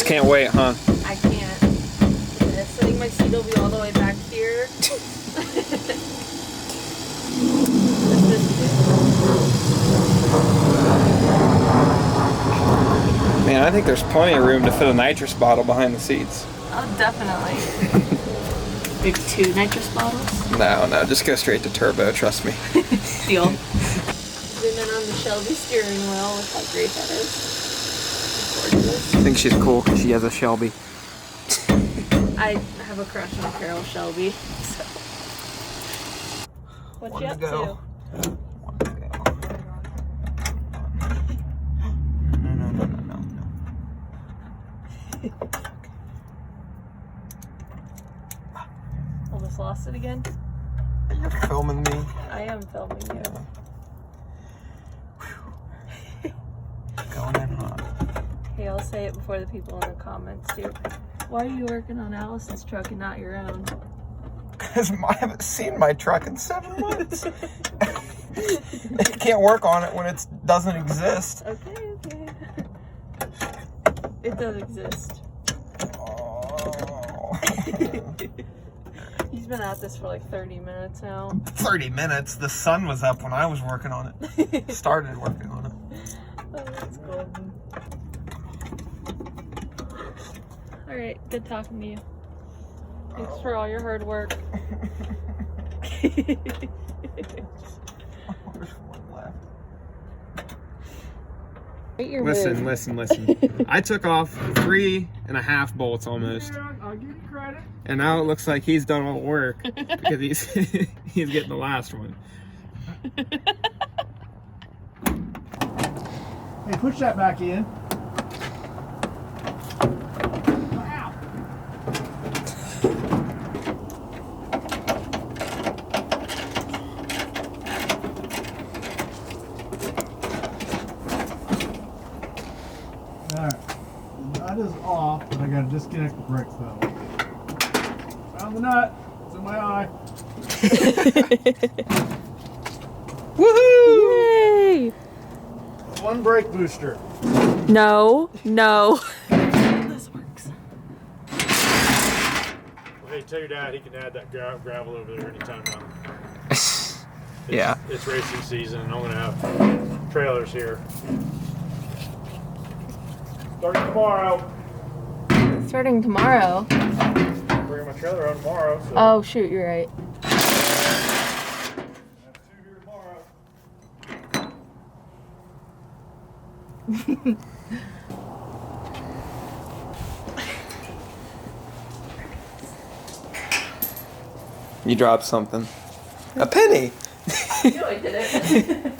just can't wait, huh? I can't. I think my seat will be all the way back here. Man, I think there's plenty of room to fit a nitrous bottle behind the seats. Oh, definitely. Maybe 2 nitrous bottles? No, just go straight to turbo, trust me. Deal. Zoom in on the Shelby steering wheel. Look how great that is. Gorgeous. I think she's cool because she has a Shelby. I have a crush on Carol Shelby. So. What you up to? No. Almost lost it again? You're filming me? I am filming you. Going in hot. Hey, I'll say it before the people in the comments too. Why are you working on Allison's truck and not your own? Because I haven't seen my truck in 7 months. You can't work on it when it doesn't exist. Okay. It does exist. Oh. He's been at this for like 30 minutes now. 30 minutes? The sun was up when I was working on it. Started working on it. Oh, that's cool. Alright, good talking to you. Thanks for all your hard work. There's one left. Listen. I took off 3.5 bolts almost. I'll give you credit. And now it looks like he's done all the work because he's getting the last one. Hey, push that back in. Alright, the nut is off, but I gotta disconnect the brakes though. Found the nut, it's in my eye. Woohoo! Yay! One brake booster. No. This works. Hey, tell your dad he can add that gravel over there anytime now. Yeah. It's racing season and I'm gonna have trailers here. Starting tomorrow. I'm bringing my trailer on tomorrow. So Oh shoot, you're right. I have 2 here tomorrow. You dropped something. A penny! No, I didn't.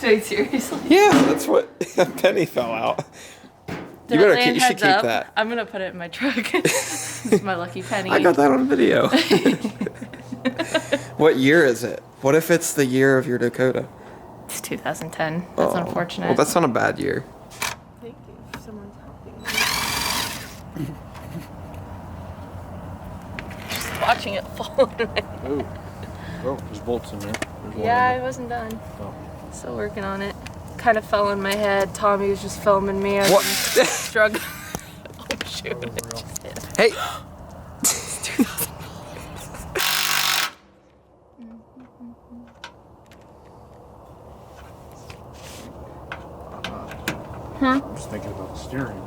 Wait, seriously? Yeah, that's what a penny fell out. Did You it land should heads keep up? that. I'm gonna put it in my truck. It's my lucky penny. I got that on video. What year is it? What if it's the year of your Dakota? It's 2010. That's unfortunate. Well, that's not a bad year. Thank you. Someone's helping me. Just watching it fall. Oh, there's bolts in there. Yeah, I wasn't done. Oh. Still working on it. Kind of fell in my head. Tommy was just filming me. I What? was struggling. Oh shoot! It just did. Hey! Huh? I'm just thinking about the steering.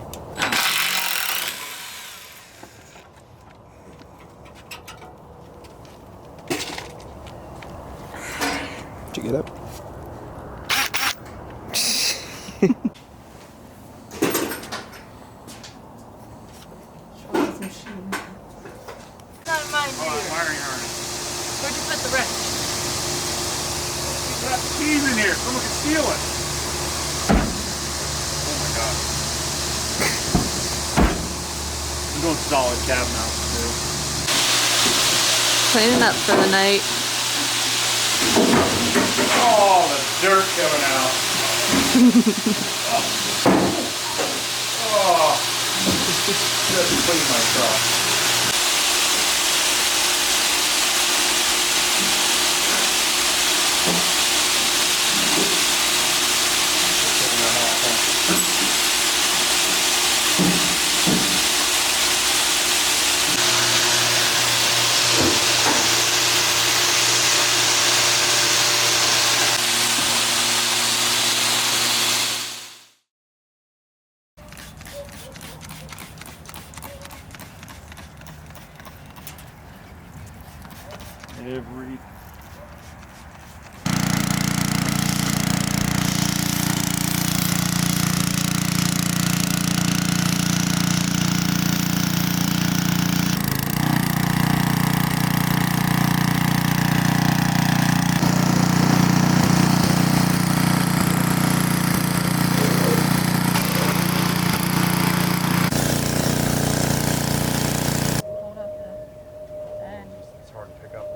Did you get up? Not mine, Oh, wiring harness. Where'd you put the wrench? Got the keys in here. Someone can steal it. Oh my god. I'm doing solid cab mounts too. Cleaning up for the night. Oh, the dirt coming out. Oh. Just clean my truck. Every it's hard to pick up.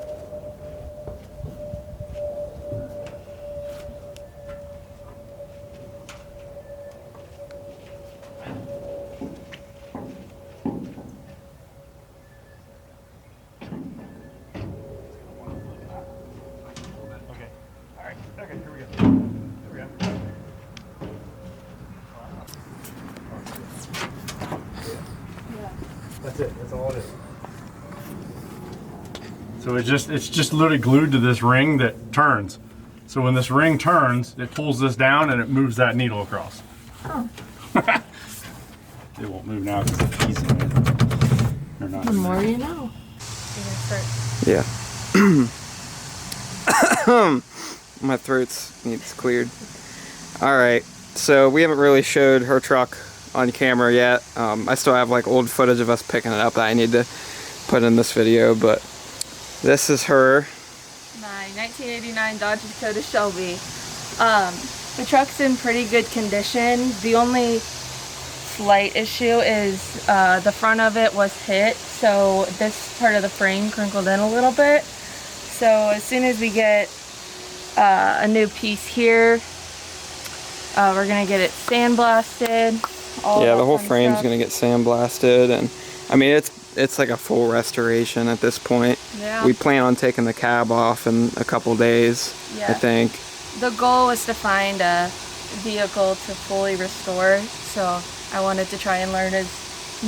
Okay. All right. Okay. Here we go. Here we go. That's it. That's all it is. So it's just literally glued to this ring that turns. So when this ring turns, it pulls this down and it moves that needle across. Oh. It won't move now because the keys in it. They're not The in more there. you know. Yeah. My throat needs cleared. Alright, so we haven't really showed her truck on camera yet. I still have like old footage of us picking it up that I need to put in this video, but this is her. My 1989 Dodge Dakota Shelby. The truck's in pretty good condition. The only slight issue is the front of it was hit, so this part of the frame crinkled in a little bit. So as soon as we get a new piece here, we're gonna get it sandblasted. Yeah, the whole frame's gonna get sandblasted, and I mean it's like a full restoration at this point. Yeah. We plan on taking the cab off in a couple days, Yeah. I think. The goal was to find a vehicle to fully restore, so I wanted to try and learn as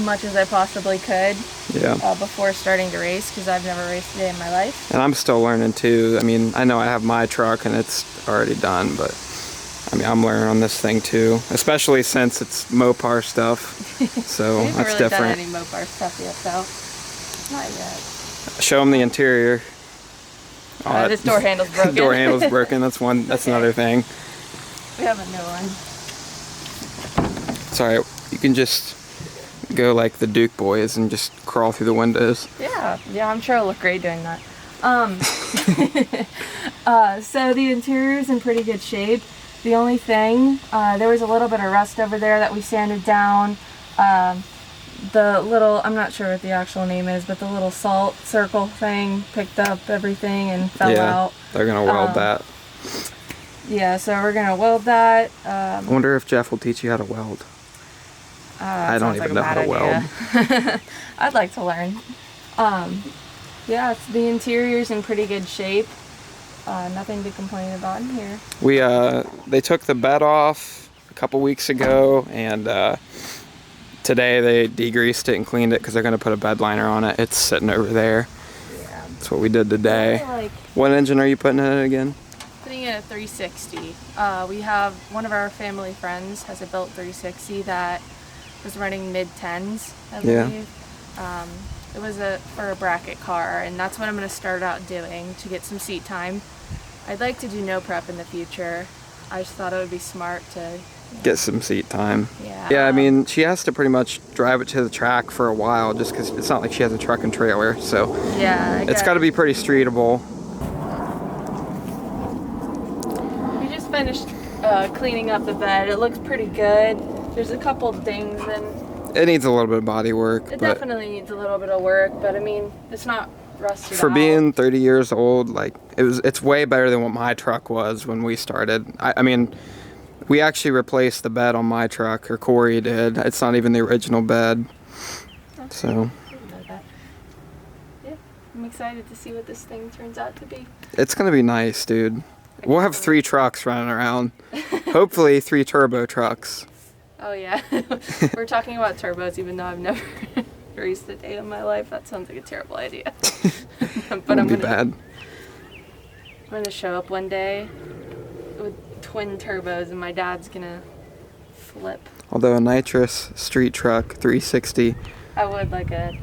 much as I possibly could Yeah. before starting to race, because I've never raced a day in my life. And I'm still learning too. I mean, I know I have my truck and it's already done, but I mean, I'm learning on this thing too, especially since it's Mopar stuff. So We haven't that's really different. done any Mopar stuff yet, though. Not yet. Show them the interior. Oh, This door handle's broken. door handle's broken. That's one. That's another thing. We have a new one. Sorry, you can just go like the Duke boys and just crawl through the windows. Yeah, I'm sure it'll look great doing that. So the interior's in pretty good shape. The only thing, there was a little bit of rust over there that we sanded down. The little, I'm not sure what the actual name is, but the little salt circle thing picked up everything and fell out. They're gonna weld that. Yeah, so we're gonna weld that. I wonder if Jeff will teach you how to weld. I don't even know how to weld. I'd like to learn. Yeah, the interior's in pretty good shape. Nothing to complain about in here. They took the bed off a couple weeks ago, and today they degreased it and cleaned it because they're gonna put a bed liner on it. It's sitting over there. Yeah. That's what we did today. Like What engine are you putting in it again? putting in a 360. We have one of our family friends has a built 360 that was running mid-10s, I believe. It was for a bracket car, and that's what I'm going to start out doing to get some seat time. I'd like to do no prep in the future. I just thought it would be smart to Get some seat time. Yeah. Yeah, I mean, she has to pretty much drive it to the track for a while just because it's not like she has a truck and trailer, so Yeah. it's got to be pretty streetable. We just finished cleaning up the bed. It looks pretty good. There's a couple dings and It needs a little bit of body work, it but definitely needs a little bit of work, but I mean, it's not rusted for out. being 30 years old, like it's way better than what my truck was when we started. I mean, we actually replaced the bed on my truck, or Corey did. It's not even the original bed. So I didn't know that. Yeah, I'm excited to see what this thing turns out to be. it's gonna be nice, dude. We'll have 3 trucks running around. Hopefully 3 turbo trucks. Oh yeah, we're talking about turbos even though I've never raced a day in my life. That sounds like a terrible idea. But Wouldn't be bad. I'm gonna show up one day with twin turbos and my dad's gonna flip. Although a nitrous street truck 360, I would like a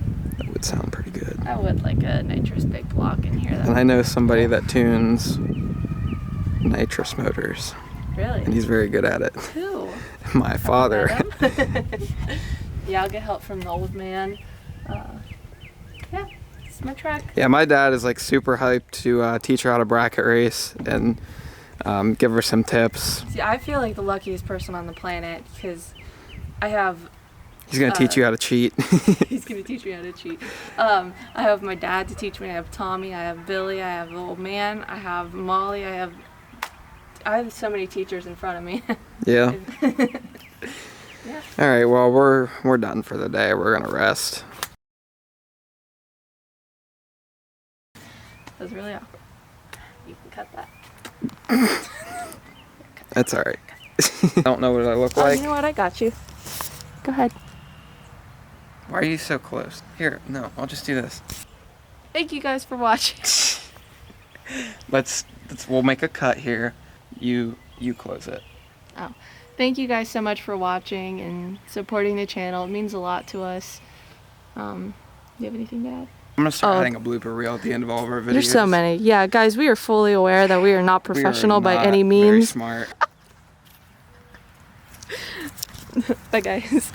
would sound pretty good. I would like a nitrous big block in here. And I know somebody that tunes nitrous motors, Really? and he's very good at it. Who? My father. Yeah, I'll get help from the old man. Yeah, it's my truck. Yeah, my dad is like super hyped to teach her how to bracket race and give her some tips. See, I feel like the luckiest person on the planet because I have. He's gonna teach you how to cheat. He's gonna teach me how to cheat. I have my dad to teach me. I have Tommy. I have Billy. I have the old man. I have Molly. I have so many teachers in front of me. Yeah. Yeah. All right. Well, we're done for the day. We're gonna rest. That was really awkward. You can cut that. That's all right. I don't know what I look Oh, like. you know what? I got you. Go ahead. Why are you so close? Here, no, I'll just do this. Thank you guys for watching. We'll make a cut here. You close it. Oh, thank you guys so much for watching and supporting the channel. It means a lot to us. Do you have anything to add? I'm gonna start adding a blooper reel at the end of all of our videos. There's so many. Yeah, guys, we are fully aware that we are not professional by any Very means. smart. Bye, guys.